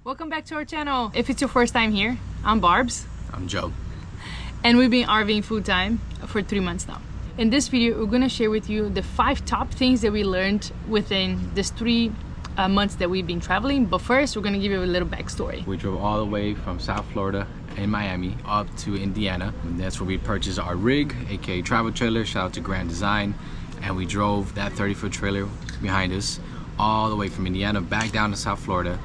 Welcome back to our channel. If it's your first time here, I'm Barbs. I'm Joe. And we've been RVing full time for 3 months now. In this video, we're gonna share with you the 5 top things that we learned within this 3 months that we've been traveling. But first, we're gonna give you a little backstory. We drove all the way from South Florida and Miami up to Indiana. And that's where we purchased our rig, aka travel trailer. Shout out to Grand Design. And we drove that 30-foot trailer behind us all the way from Indiana back down to South Florida.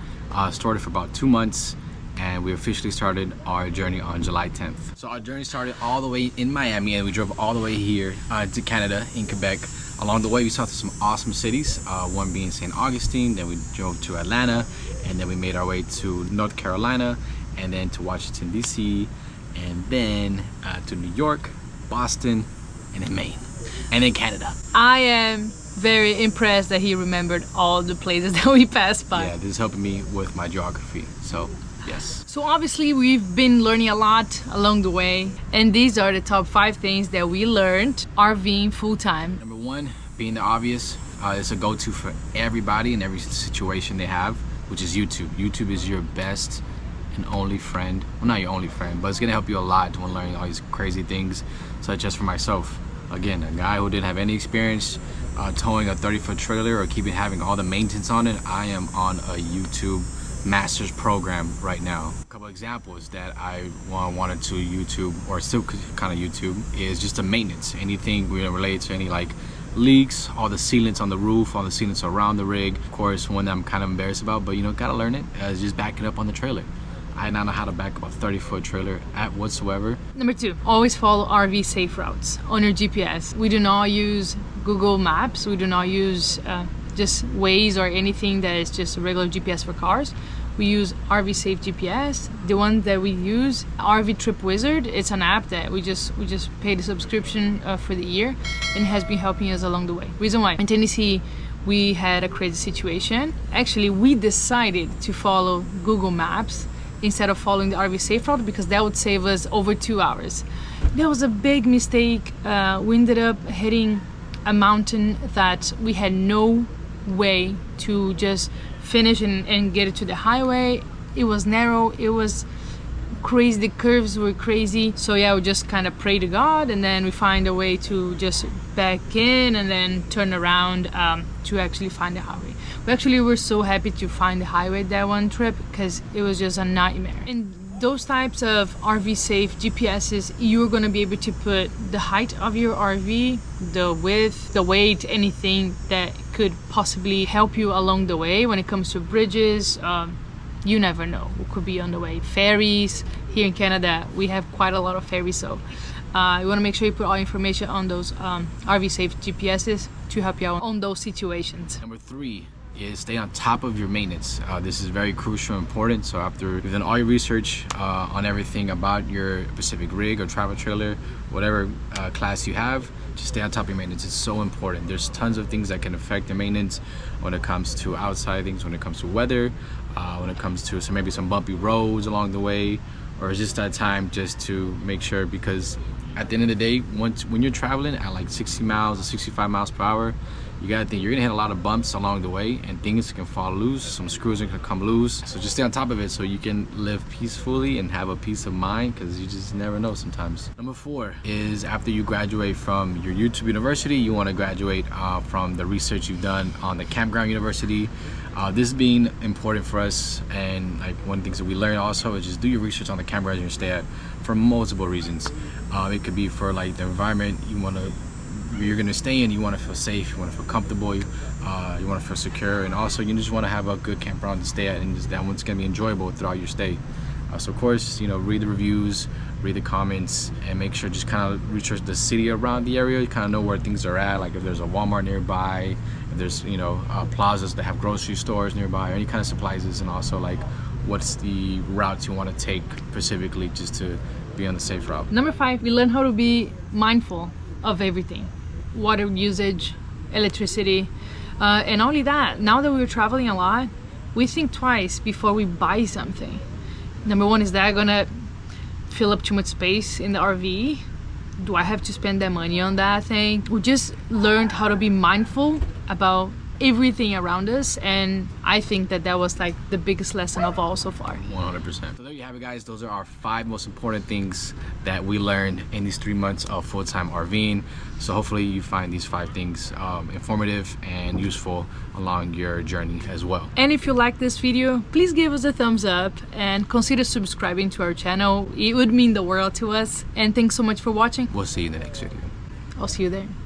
Stored it for about 2 months, and we officially started our journey on July 10th. So our journey started all the way in Miami, and we drove all the way here to Canada, in Quebec. Along the way, we saw some awesome cities, one being St. Augustine, then we drove to Atlanta, and then we made our way to North Carolina, and then to Washington, D.C., and then to New York, Boston, and then Maine, and then Canada. I am very impressed that he remembered all the places that we passed by. Yeah, this is helping me with my geography, so yes. So obviously we've been learning a lot along the way, and these are the top 5 things that we learned RVing full time. Number 1, being the obvious, it's a go-to for everybody in every situation they have, which is YouTube. YouTube is your best and only friend. Well, not your only friend, but it's gonna help you a lot when learning all these crazy things, such as for myself. Again, a guy who didn't have any experience towing a 30-foot trailer or having all the maintenance on it. I am on a YouTube master's program right now. A couple examples that I wanted to YouTube, or still kind of YouTube, is just the maintenance. Anything related to any like leaks, all the sealants on the roof, all the sealants around the rig. Of course, one that I'm kind of embarrassed about, but gotta learn it, is just backing up on the trailer. I did not know how to back up a 30-foot trailer at whatsoever. Number 2, always follow RV safe routes on your GPS. We do not use Google Maps. We do not use just Waze or anything that is just a regular GPS for cars. We use RV Safe GPS. The one that we use, RV Trip Wizard, it's an app that we just paid a subscription for the year, and it has been helping us along the way. Reason why, in Tennessee, we had a crazy situation. Actually, we decided to follow Google Maps instead of following the RV safe route, because that would save us over 2 hours. That was a big mistake. We ended up hitting a mountain that we had no way to just finish and get it to the highway. It was narrow, it was crazy, the curves were crazy. So yeah, we just kind of pray to God, and then we find a way to just back in and then turn around to actually find the highway. We actually were so happy to find the highway that one trip, because it was just a nightmare. In those types of RV safe GPSs, you're gonna be able to put the height of your RV, the width, the weight, anything that could possibly help you along the way when it comes to bridges. You never know what could be on the way. Ferries, here in Canada we have quite a lot of ferries, so you want to make sure you put all information on those RV safe GPSs to help you out on those situations. Number 3 is stay on top of your maintenance. This is very crucial and important. So after you've done all your research on everything about your specific rig or travel trailer, whatever class you have, just stay on top of your maintenance. It's so important. There's tons of things that can affect the maintenance when it comes to outside things, when it comes to weather, when it comes to maybe some bumpy roads along the way, or just that time just to make sure, because at the end of the day, when you're traveling at like 60 miles or 65 miles per hour, you gotta think you're gonna hit a lot of bumps along the way, and things can fall loose, some screws can come loose. So just stay on top of it so you can live peacefully and have a peace of mind, because you just never know sometimes. Number 4 is after you graduate from your YouTube university, you wanna graduate from the research you've done on the Campground University. This being important for us, and like one of the things that we learned also is just do your research on the campground you stay at for multiple reasons. It could be for like the environment you're gonna stay in. You want to feel safe, you want to feel comfortable, you want to feel secure, and also you just want to have a good campground to stay at, and that one's gonna be enjoyable throughout your stay. So of course, read the reviews, read the comments, and make sure just kind of research the city around the area. You kind of know where things are at, like if there's a Walmart nearby, if there's plazas that have grocery stores nearby, or any kind of supplies, and also like what's the route you want to take specifically, just to be on the safe route. Number 5, we learn how to be mindful of everything. Water usage, electricity, and only that, now that we're traveling a lot, we think twice before we buy something. Number 1, is that gonna fill up too much space in the RV? Do I have to spend that money on that thing? We just learned how to be mindful about everything around us, and I think that that was like the biggest lesson of all so far. 100%. So there you have it, guys. Those are our 5 most important things that we learned in these 3 months of full-time RVing. So hopefully you find these 5 things informative and useful along your journey as well. And if you like this video, please give us a thumbs up and consider subscribing to our channel. It would mean the world to us. And thanks so much for watching. We'll see you in the next video. I'll see you there.